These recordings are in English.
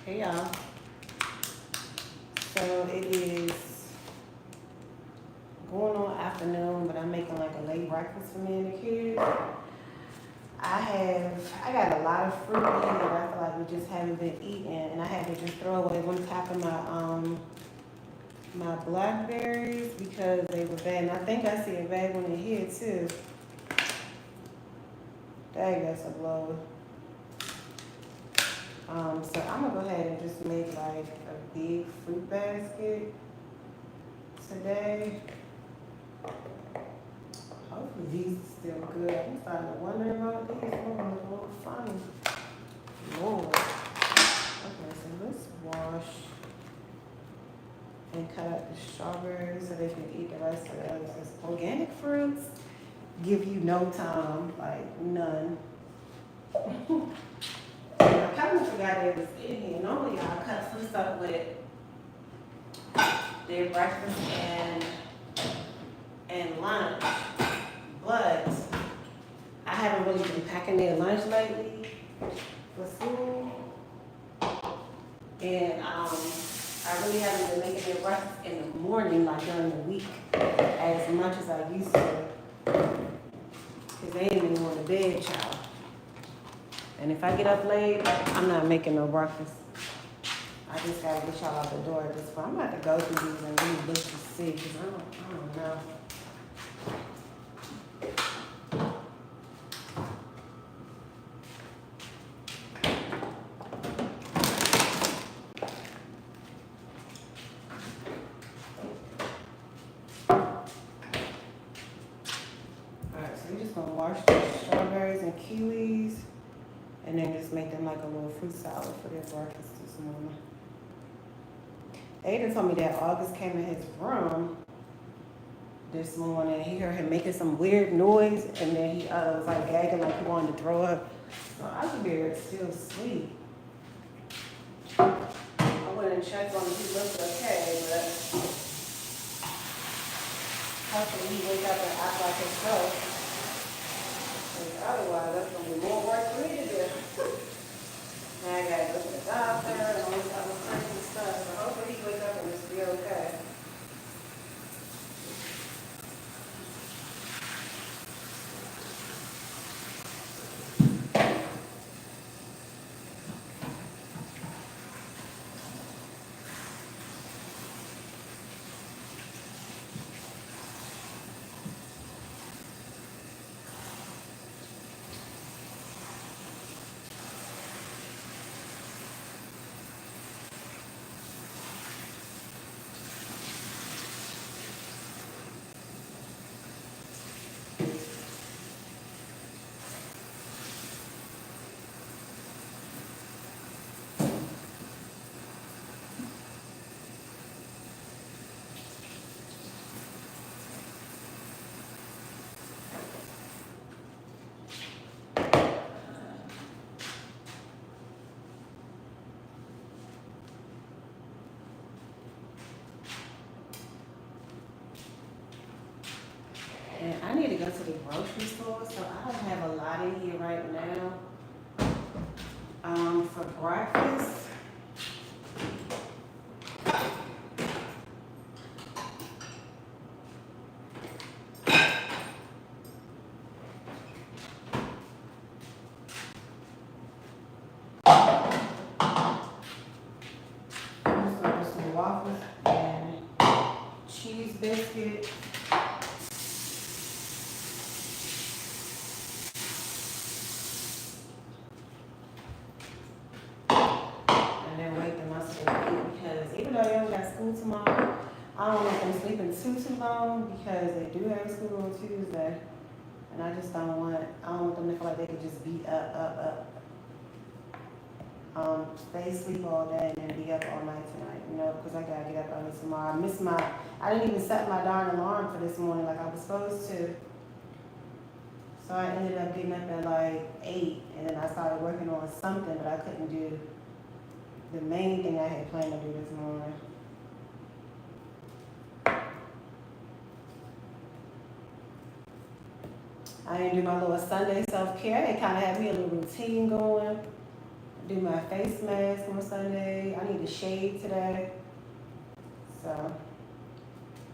Hey y'all. So it is going on afternoon, but I'm making like a late breakfast for me and the kids. I got a lot of fruit in here that I feel like we just haven't been eating, and I had to just throw away one half of my blackberries because they were bad. And I think I see a bad one in here too. Dang, that's a blower. So I'm gonna go ahead and just make like a big fruit basket today. Hopefully these are still good. I'm starting to wonder about these. They're a little funny. Lord. Okay, so let's wash and cut up the strawberries so they can eat the rest of the others. Organic fruits give you no time, like none. I kind of forgot it was in here. Normally y'all cut some stuff with their breakfast and lunch, but I haven't really been packing their lunch lately for school, and I really haven't been making their breakfast in the morning, like during the week, as much as I used to, because they ain't even going to bed, child. And if I get up late, I'm not making no breakfast. I just gotta get y'all out the door at this point. I'm about to go through these and really look to see, because I don't know. Alright, so we're just gonna wash the strawberries and kiwis, and then just make them like a little fruit salad for their breakfast this morning. Aiden told me that August came in his room this morning. He heard him making some weird noise, and then he was like gagging like he wanted to throw up. So I could be still asleep. I went and checked on him. He looked okay, but hopefully he wake up and act like himself. Otherwise, that's going to be more work for me to do. Now I got to go to the doctor and all this other crazy stuff. So hopefully he wake up and just be okay. And I need to go to the grocery store, so I don't have a lot in here right now. For breakfast, I'm just gonna do some waffles and cheese biscuit. And then wake them up so they can eat, because even though they don't got school tomorrow, I don't want them sleeping too long because they do have school on Tuesday. And I just don't want them to feel like they could just be up. Stay asleep all day and then be up all night tonight, because I gotta get up early tomorrow. I didn't even set my darn alarm for this morning like I was supposed to. So I ended up getting up at like 8, and then I started working on something, but I couldn't do the main thing I had planned to do this morning. I didn't do my little Sunday self-care. It kind of had me a little routine going. do my face mask on Sunday. I need to shave today. So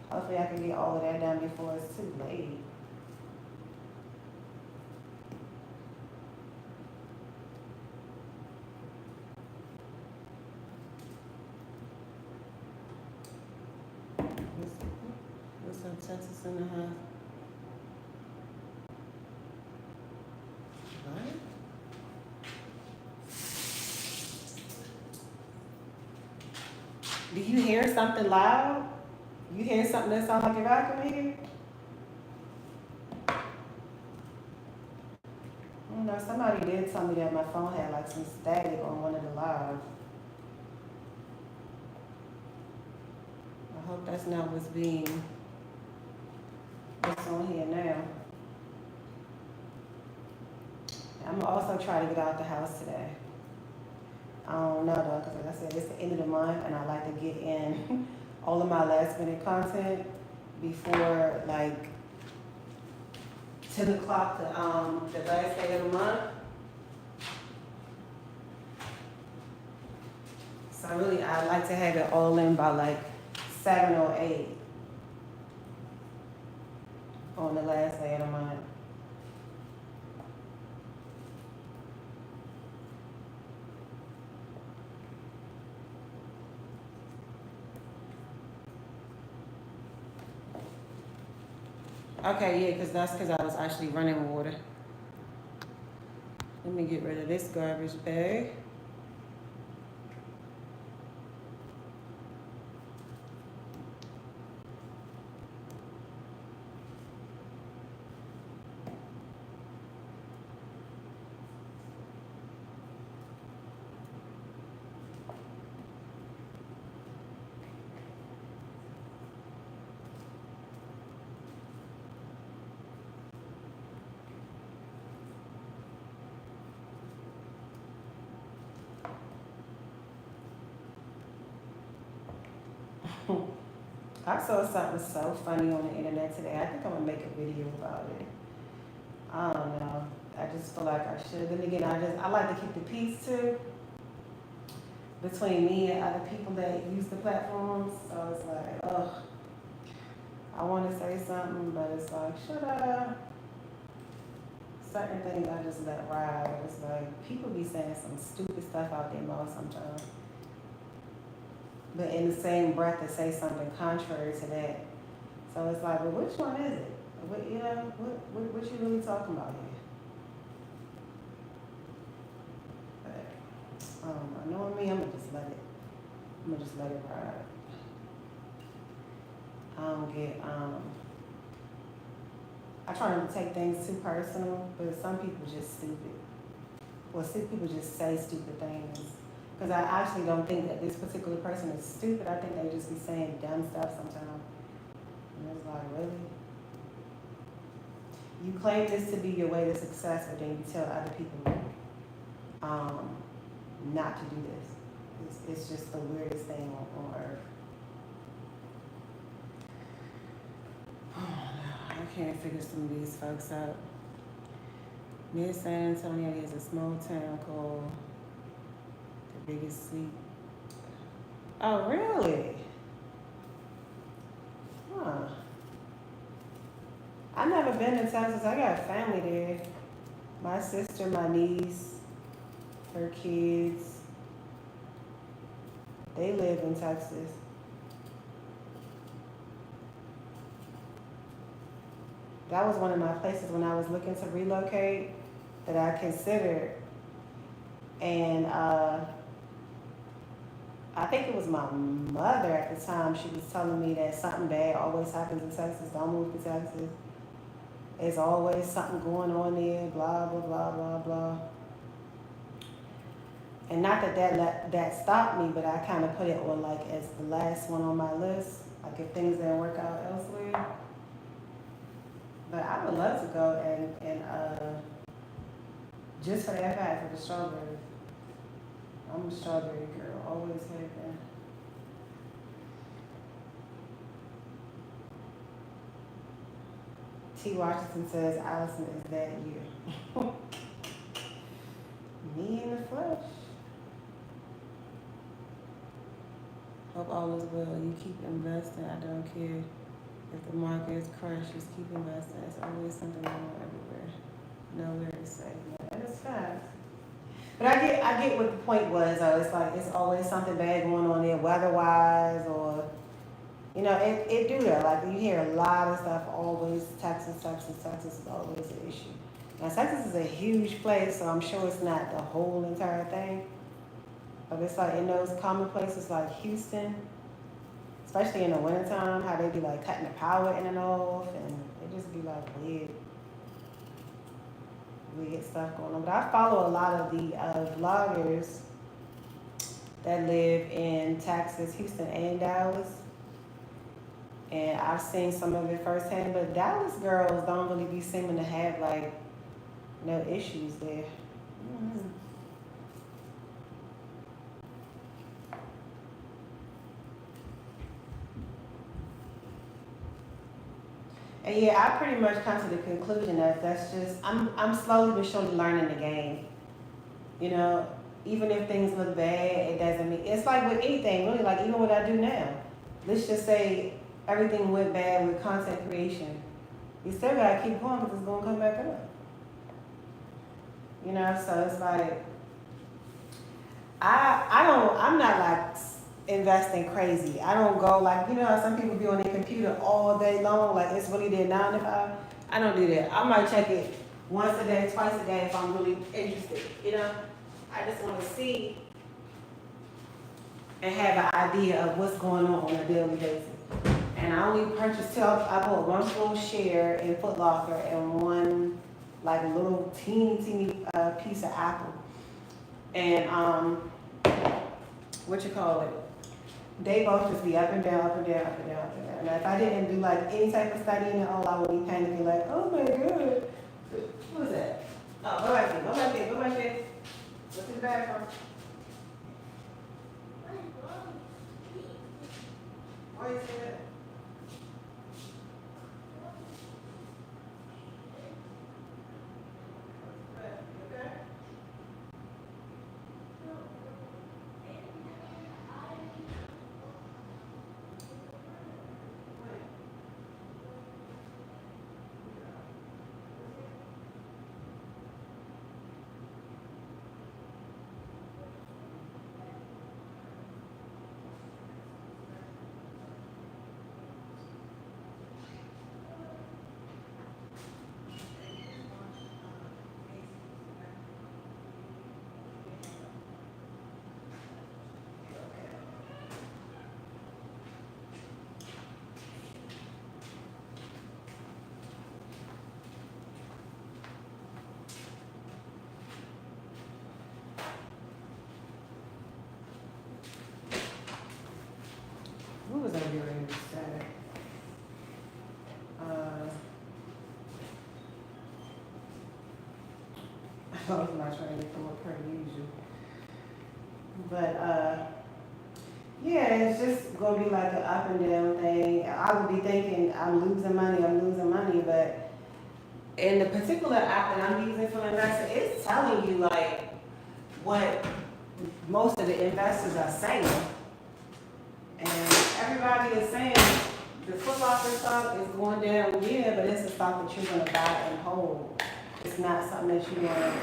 hopefully I can get all of that done before it's too late. What's up, Texas in the house? What? Do you hear something loud? You hear something that sounds like a vacuum here? You know, somebody did tell me that my phone had like some static on one of the lives. I hope that's not what's on here now. I'm gonna also try to get out the house today. I don't know though, because like I said, it's the end of the month and I like to get in all of my last minute content before like 10 o'clock, the last day of the month. So I like to have it all in by like 7 or 8 on the last day of the month. Okay, yeah, because I was actually running water. Let me get rid of this garbage bag. I saw something so funny on the internet today. I think I'm gonna make a video about it. I don't know. I just feel like I should. Then again, I like to keep the peace too between me and other people that use the platforms. So it's like, ugh, I want to say something, but it's like, should I? Certain things I just let ride. It's like people be saying some stupid stuff out there most sometimes. But in the same breath to say something contrary to that. So it's like, well, which one is it? What you really talking about here? But knowing me, I'm gonna just let it ride. I try not to take things too personal, but some people just stupid. Well, some people just say stupid things. Because I actually don't think that this particular person is stupid. I think they just be saying dumb stuff sometimes. And it's like, really? You claim this to be your way to success, but then you tell other people not to do this. It's just the weirdest thing on earth. I can't figure some of these folks out. Near San Antonio is a small town called the Biggest Sleep. Oh, really? Huh. I've never been to Texas. I got family there. My sister, my niece, her kids. They live in Texas. That was one of my places when I was looking to relocate that I considered. And I think it was my mother at the time. She was telling me that something bad always happens in Texas. Don't move to Texas. There's always something going on there, blah, blah, blah, blah, blah. And not that stopped me, but I kind of put it on like as the last one on my list. Like if things didn't work out elsewhere. But I would love to go and just for that fact, for the strawberries. I'm a strawberry girl, always have been. T. Washington says, Allison, is that you? Me in the flesh. Hope all is well. You keep investing. I don't care if the market is crushed. Just keep investing. There's always something going on everywhere. Nowhere is safe. Yeah, that is fast. But I get what the point was. It's like it's always something bad going on there, weather-wise, or it do that. Like you hear a lot of stuff. Always Texas is always an issue. Now Texas is a huge place, so I'm sure it's not the whole entire thing. But it's like in those common places like Houston, especially in the wintertime, how they be like cutting the power in and off, and it just be like weird stuff going on. But I follow a lot of the vloggers that live in Texas, Houston, and Dallas. And I've seen some of it firsthand, but Dallas girls don't really be seeming to have like no issues there. Mm-hmm. And yeah, I pretty much come to the conclusion that that's just I'm slowly but surely learning the game. Even if things look bad, it doesn't mean it's like with anything, really, like even what I do now. Let's just say everything went bad with content creation. You still gotta keep going because it's gonna come back up. So it's like I'm not like investing crazy. I don't go like, how some people be on their computer all day long, like it's really their 9 to 5. I don't do that. I might check it once a day, twice a day if I'm really interested. I just want to see and have an idea of what's going on a daily basis. And I only purchased I bought one full share in Foot Locker and one like little teeny piece of Apple. And they both just be up and down, up and down, up and down, up and down. Now if I didn't do like any type of studying at all, I would be panicking like, oh my god, what is that? Oh, go back there. Go to the bathroom. Why you say that? Okay. What was I doing Saturday? I was not trying to come up per usual. But yeah, it's just gonna be like an up and down thing. I would be thinking I'm losing money, but in the particular app that I'm using for investing, it's telling you like what most of the investors are saying. And everybody is saying the Foot Locker stock is going down, yeah, but it's a stock that you're going to buy and hold. It's not something that you're going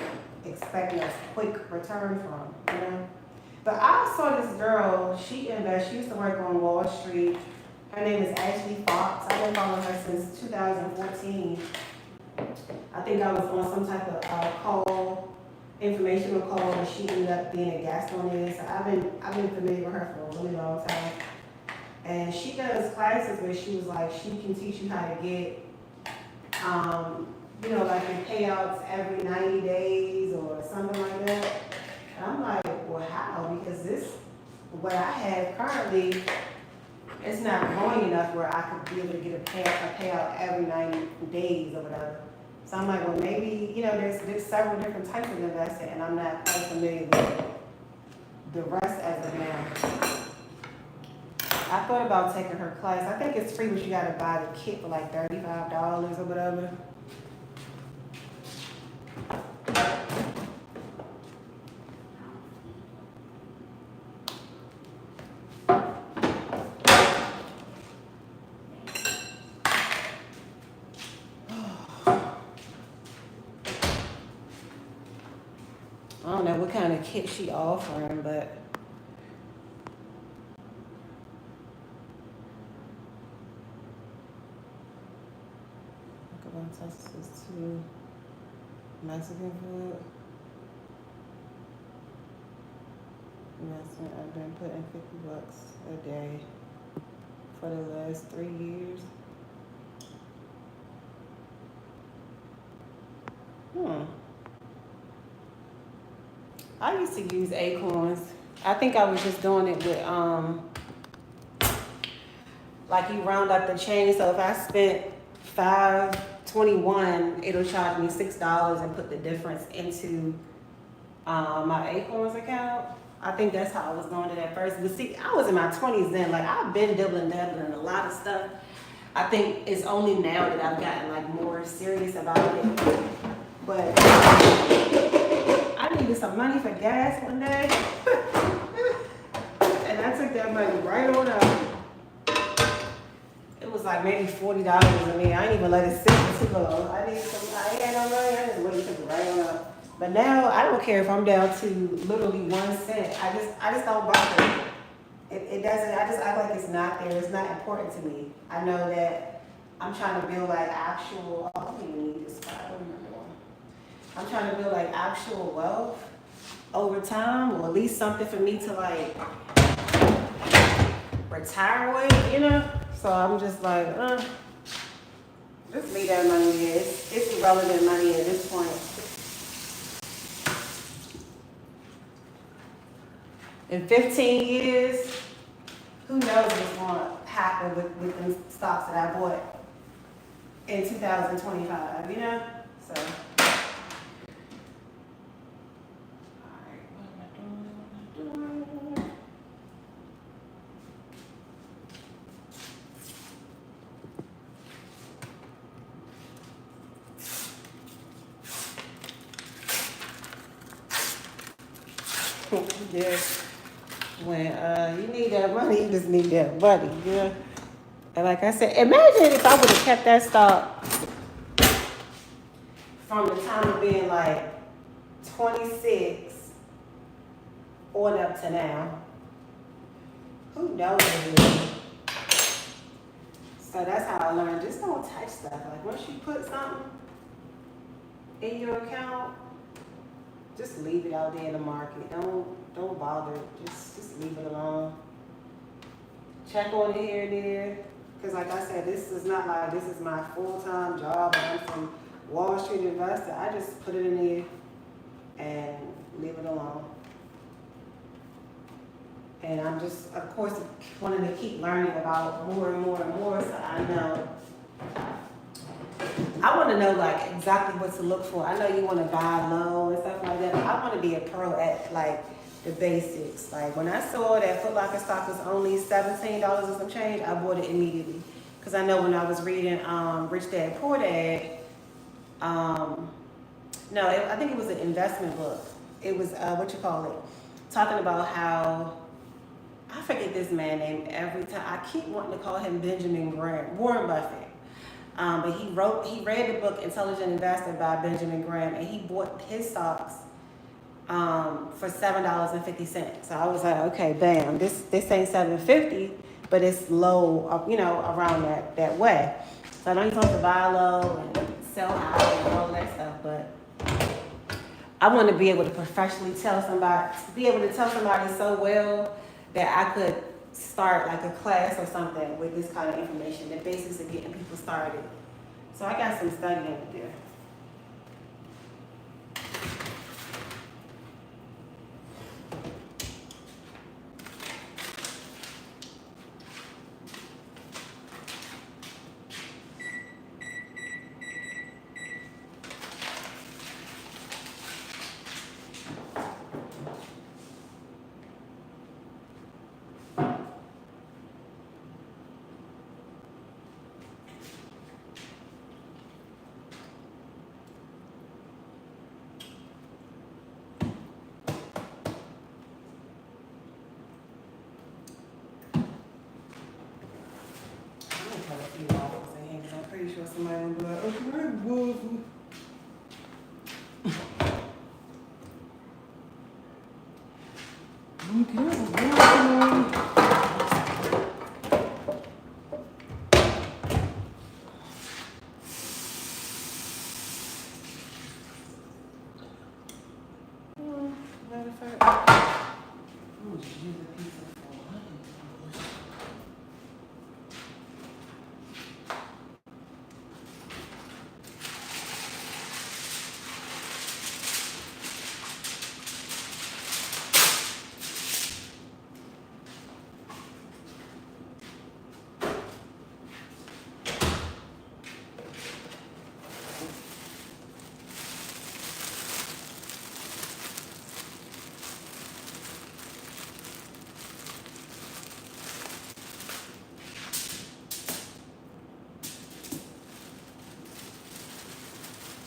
to expect a quick return from, But I saw this girl, she used to work on Wall Street. Her name is Ashley Fox. I've been following her since 2014. I think I was on some type of informational call, and she ended up being a guest on it. So I've been familiar with her for a really long time. And she does classes where she was like, she can teach you how to get, like your payouts every 90 days or something like that. And I'm like, well, how? Because what I have currently, it's not growing enough where I could be able to get a payout every 90 days or whatever. So I'm like, well, maybe, there's several different types of investing, and I'm not quite familiar with the rest as of now. I thought about taking her class. I think it's free, but you gotta buy the kit for like $35 or whatever. don't know what kind of kit she offering, but Texas to Mexican food. Yes, I've been putting $50 a day for the last 3 years. I used to use Acorns. I think I was just doing it with like you round up the change. So if I spent $5.21, it'll charge me $6 and put the difference into my Acorns account. I think that's how I was doing it at first. But see, I was in my 20s then. Like, I've been dabbling a lot of stuff. I think it's only now that I've gotten like more serious about it. But I needed some money for gas one day. And I took that money right on up. It was like maybe $40 to me. I ain't even let it sit for too long. I ain't had no money. I just waited to took it right on up. But now I don't care if I'm down to literally 1 cent. I just don't bother. It doesn't. I just act like it's not there. It's not important to me. I know that I'm trying to build like actual. I don't even need this spot. What am I doing? I'm trying to build like actual wealth over time, or at least something for me to like retire with, you know. So I'm just like, just leave that money there. It's irrelevant money at this point. In 15 years, who knows what's going to happen with the stocks that I bought in 2025, you know? So, all right, what am I doing? Yeah. When you need that money, you just need that money, you know? And like I said, imagine if I would have kept that stock from the time of being like 26 on up to now. Who knows? So that's how I learned. Just don't touch stuff. Like once you put something in your account, just leave it out there in the market. Don't bother. Just leave it alone. Check on it here and there. Because like I said, this is not like this is my full-time job. I'm some Wall Street investor. I just put it in there and leave it alone. And I'm just, of course, wanting to keep learning about more and more and more, so I know. I want to know like exactly what to look for. I know you want to buy low and stuff like that, but I want to be a pro at like the basics. Like when I saw that Foot Locker stock was only $17 and some change, I bought it immediately. Because I know when I was reading Rich Dad Poor Dad, I think it was an investment book. It was, talking about how, I forget this man name every time. I keep wanting to call him Benjamin Graham, Warren Buffett. But he read the book Intelligent Investor by Benjamin Graham, and he bought his stocks for $7.50. So I was like, okay, bam, this ain't $7.50, but it's low, around that way. So I know you're supposed to buy low and sell high and all that stuff, but I want to be able to professionally tell somebody so well that I could start like a class or something with this kind of information, the basics of getting people started. So I got some studying to do. I'm pretty sure somebody will be like, okay, Matter of fact, I'm just use a piece of $400.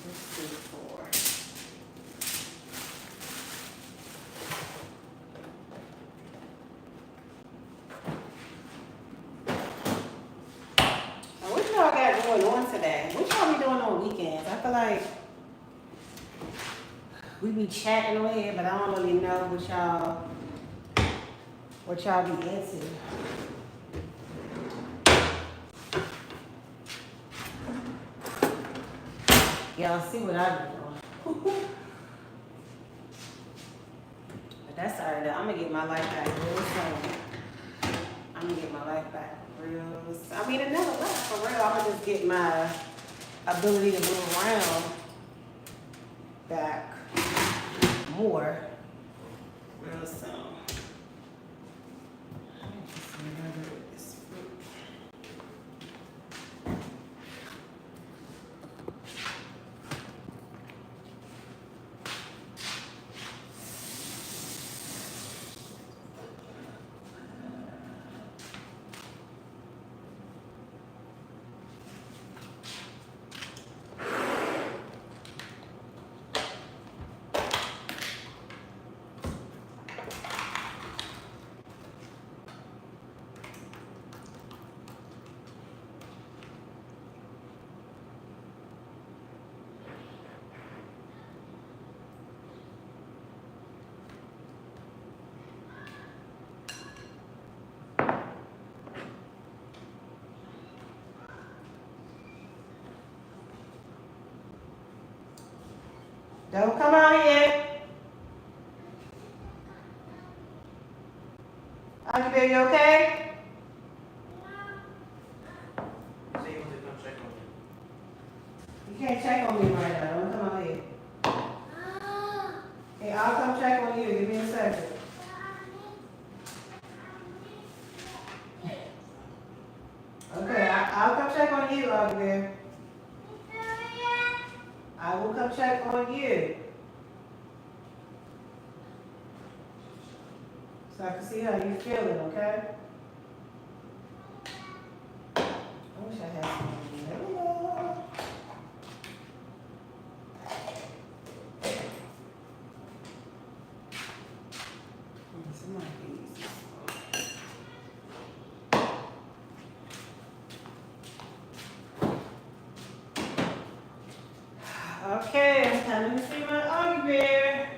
Let's do 4. Now, what y'all got going on today? What y'all be doing on weekends? I feel like we be chatting on here, but I don't really know what y'all be into. Y'all see what I be doing. But that's alright though. I'm gonna get my life back real soon. I'm gonna get my life back real soon. I mean, it never left for real. I'm gonna just get my ability to move around back more real soon. I just remember this fruit. Don't come out here. Are you okay? You can't check on me right now. Don't come out here. Hey, I'll come check on you. Give me a second. Okay, I'll come check on you, August. I will come check on you. So I can see how you feeling, okay? I wish I had some of these. There we go. Some of these. Okay, I'm coming to see my Augie Bear.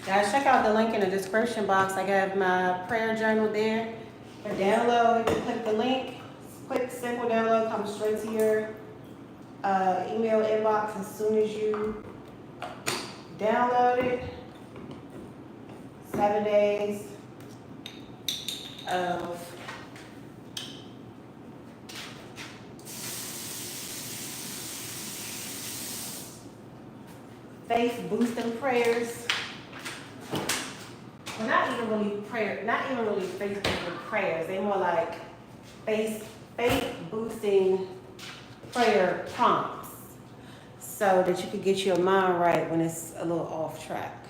Guys, check out the link in the description box. I have my prayer journal there. For download, you click the link. Quick, simple download comes straight to your email inbox as soon as you download it. 7 days of faith boosting prayers. Well, not even really faith boosting prayers. They're more like faith boosting prayer prompts, so that you could get your mind right when it's a little off track.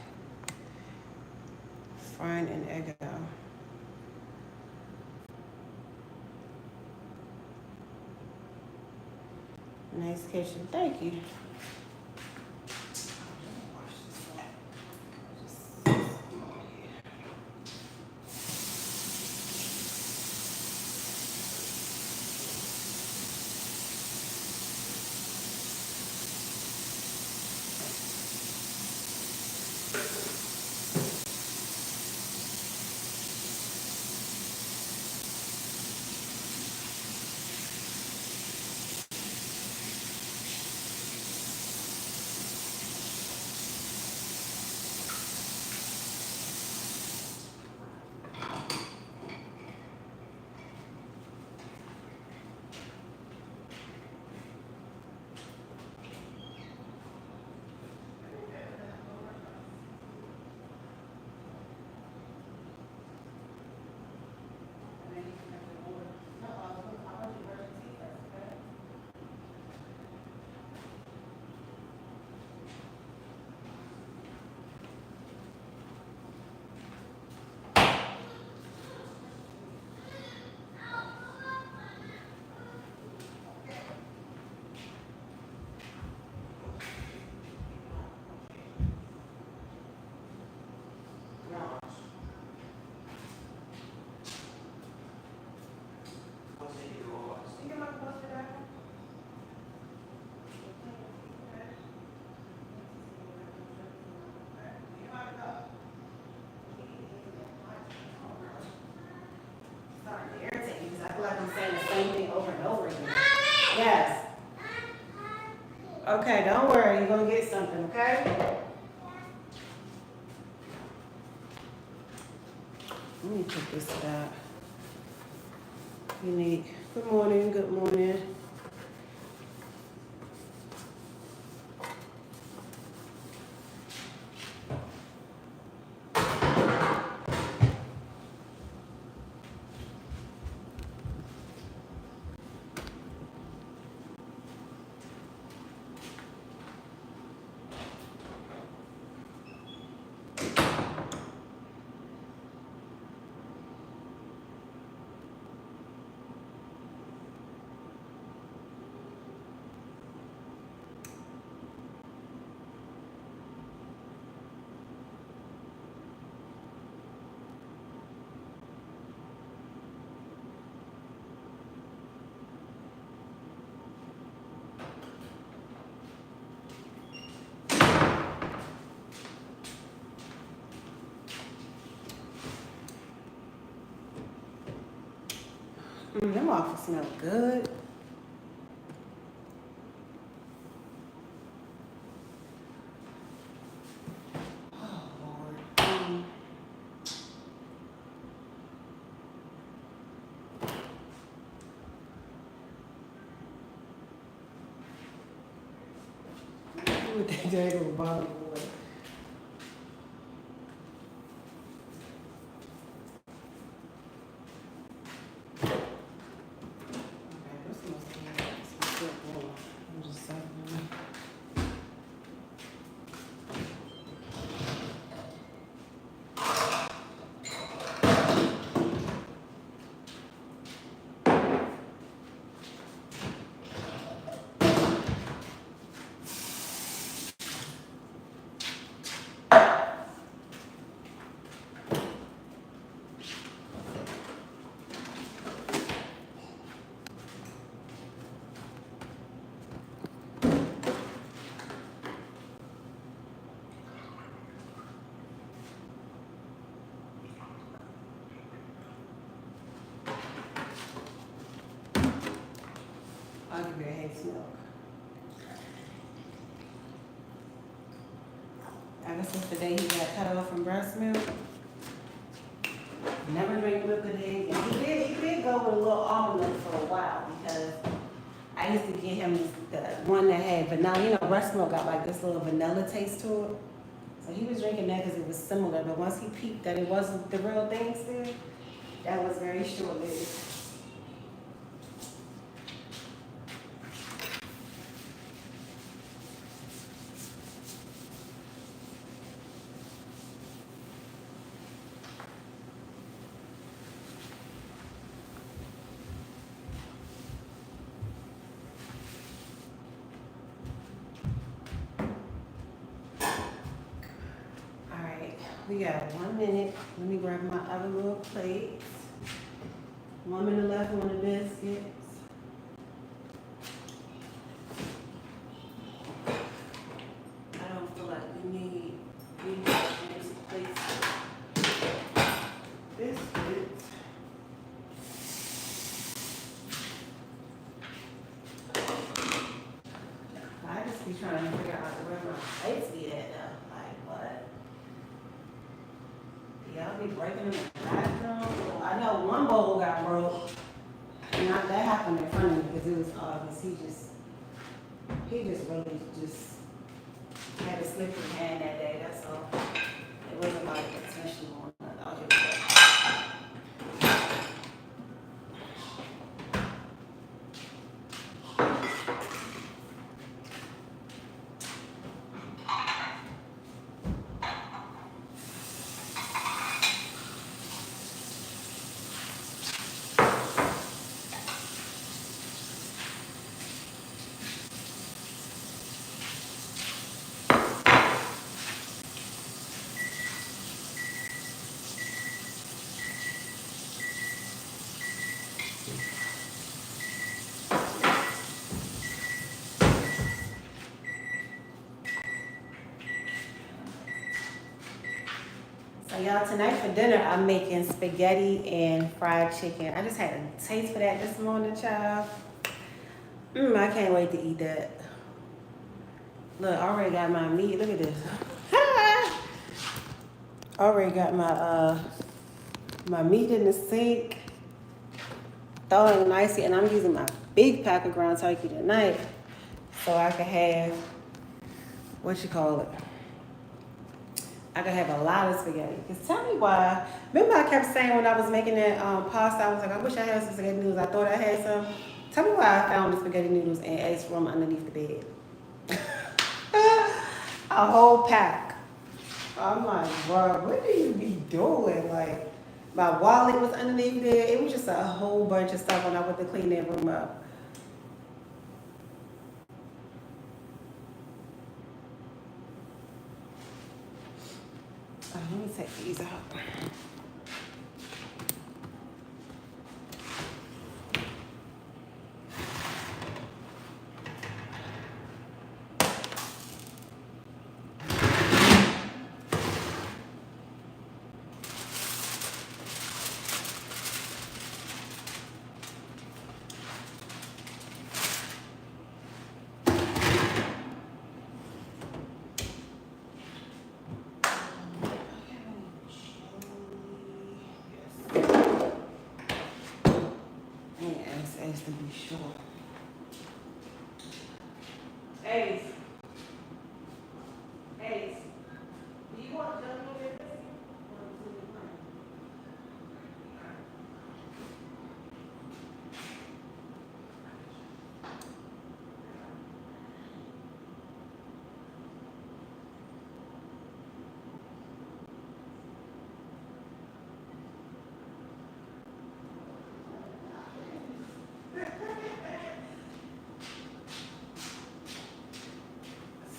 Frying and Eggo. Nice kitchen. Thank you. Like I'm saying the same thing over and over again. Yes. Okay, don't worry. You're going to get something, okay? Let me put this back. Unique. Good morning. Good morning. Them waffles smell good. Oh, Lord. With that daggone bottle of water. I'll give you a half milk. Ever since the day he got cut off from breast milk, never drink milk a day. And he did go with a little almond milk for a while because I used to get him the one that had vanilla. You know, breast milk got like this little vanilla taste to it. So he was drinking that because it was similar. But once he peeped that it wasn't the real thing still, that was very short-lived. We got 1 minute. Let me grab my other little plates. 1 minute left on the biscuits. I don't feel like we need these plates. Biscuits. I just be trying to figure out where my plates be at though. Like what? Y'all be breaking them in the bathroom. I know one bowl got broke. And that happened in front of me because it was obvious. He just really had a slippery hand that day. That's all. It wasn't like intentional or nothing. So y'all, tonight for dinner, I'm making spaghetti and fried chicken. I just had a taste for that this morning, child. I can't wait to eat that. Look, I already got my meat. Look at this. Already got my meat in the sink. Thawing nicely, and I'm using my big pack of ground turkey tonight so I can have, I could have a lot of spaghetti. Because tell me why. Remember I kept saying when I was making that pasta, I was like, I wish I had some spaghetti noodles. I thought I had some. Tell me why I found the spaghetti noodles and asked for them underneath the bed. A whole pack. I'm like, bro, what do you be doing? Like, my wallet was underneath there. It was just a whole bunch of stuff when I went to clean that room up. Let me take these out. To be sure. Ace. Do you want to jump over there?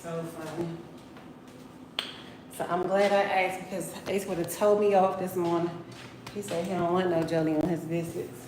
So funny. So I'm glad I asked because Ace would have told me off this morning. He said he don't want no jelly on his biscuits.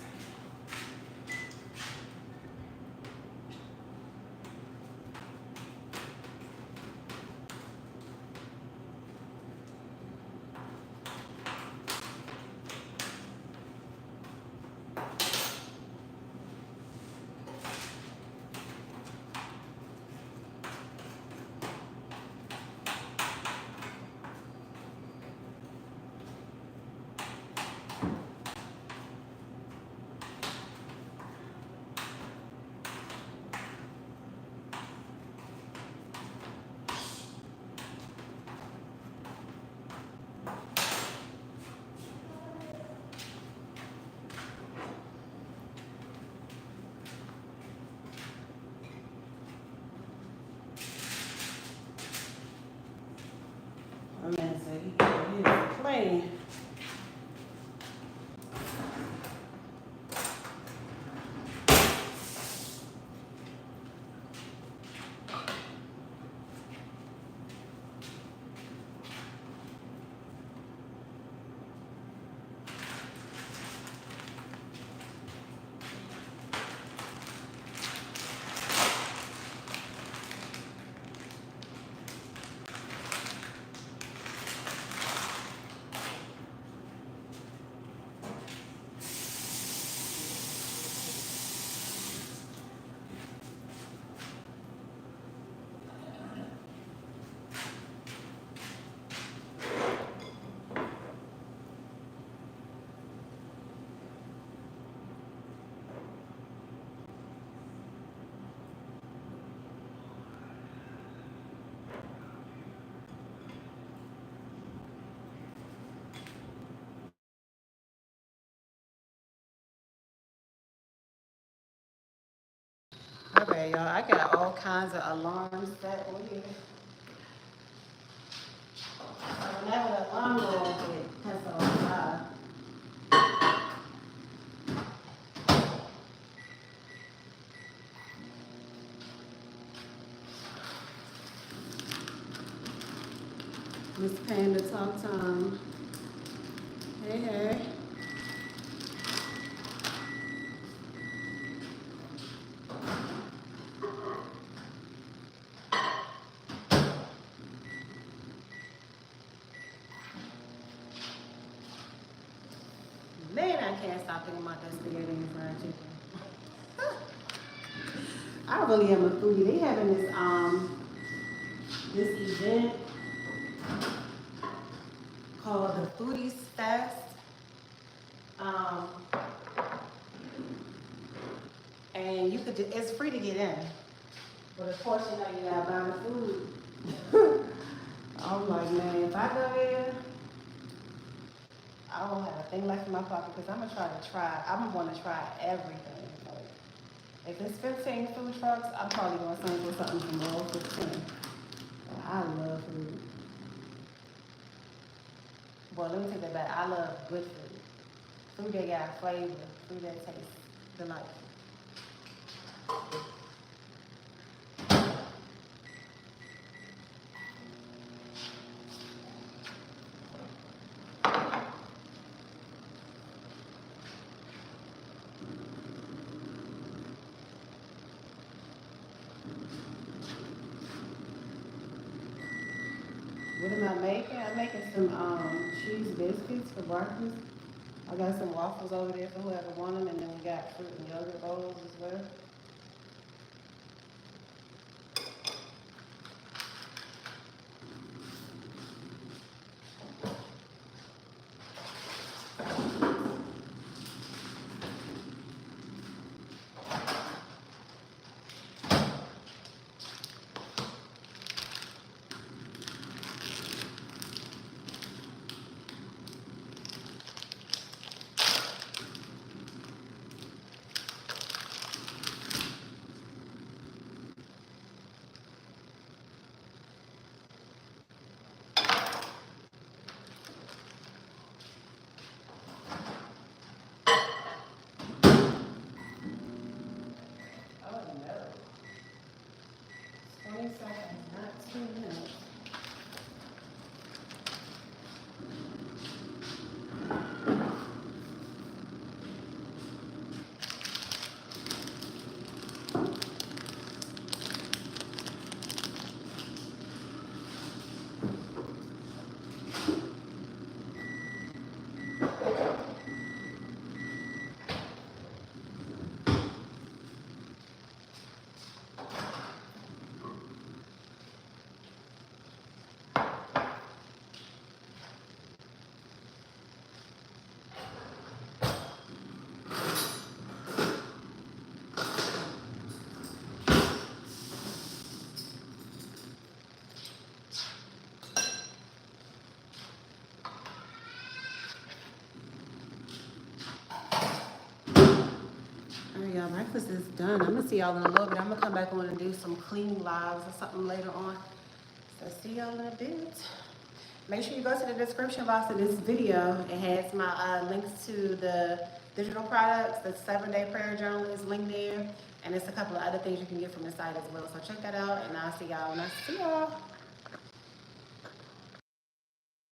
Okay, y'all, I got all kinds of alarms set on here. So whenever the alarm goes off, it cuts off. Miss Panda talk time. Hey, hey. Man, I can't stop thinking about that spaghetti and fried chicken. I really am a foodie. They having this event called the Foodies Fest. Um, and it's free to get in. But of course, you know, you gotta buy the food. I'm like, man, if I go there, I won't have a thing left in my pocket because I'm gonna try everything. Like, if it's 15 food trucks, I'm probably gonna sing for something from all 15. I love food. Well, let me take that back. I love good food. Food that got flavor, food that tastes delightful. What am I making? I'm making some cheese biscuits for breakfast. I got some waffles over there for whoever want them, and then we got fruit and yogurt bowls as well. Oh no, 20 seconds, not 2 minutes. All right, y'all, breakfast is done. I'm gonna see y'all in a little bit. I'm gonna come back on and do some cleaning lives or something later on. So see y'all in a bit. Make sure you go to the description box of this video. It has my links to the digital products. The 7-day prayer journal is linked there. And there's a couple of other things you can get from the site as well. So check that out, and I'll see y'all when I see y'all.